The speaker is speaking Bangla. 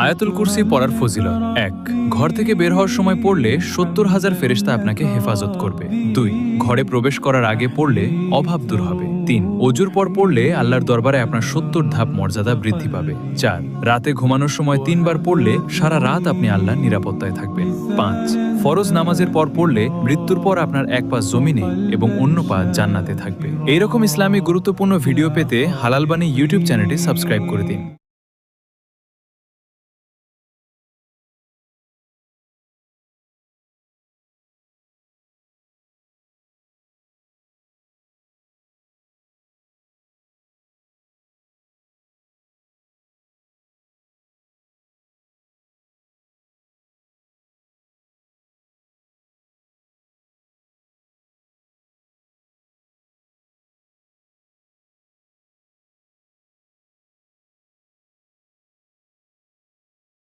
আয়াতুল কুরসি পড়ার ফজিলত ১। ঘর থেকে বের হওয়ার সময় পড়লে ৭০,০০০ ফেরেশতা আপনাকে হেফাজত করবে। ২। ঘরে প্রবেশ করার আগে পড়লে অভাব দূর হবে। ৩। অজুর পর পড়লে আল্লাহর দরবারে আপনার ৭০ ধাপ মর্যাদা বৃদ্ধি পাবে। ৪। রাতে ঘুমানোর সময় ৩ বার পড়লে সারা রাত আপনি আল্লাহর নিরাপত্তায় থাকবেন। ৫। ফরজ নামাজের পর পড়লে মৃত্যুর পর আপনার এক পা জমিনে এবং অন্য পা জান্নাতে থাকবে। এইরকম ইসলামী গুরুত্বপূর্ণ ভিডিও পেতে হালাল বাণী ইউটিউব চ্যানেলটি সাবস্ক্রাইব করে দিন।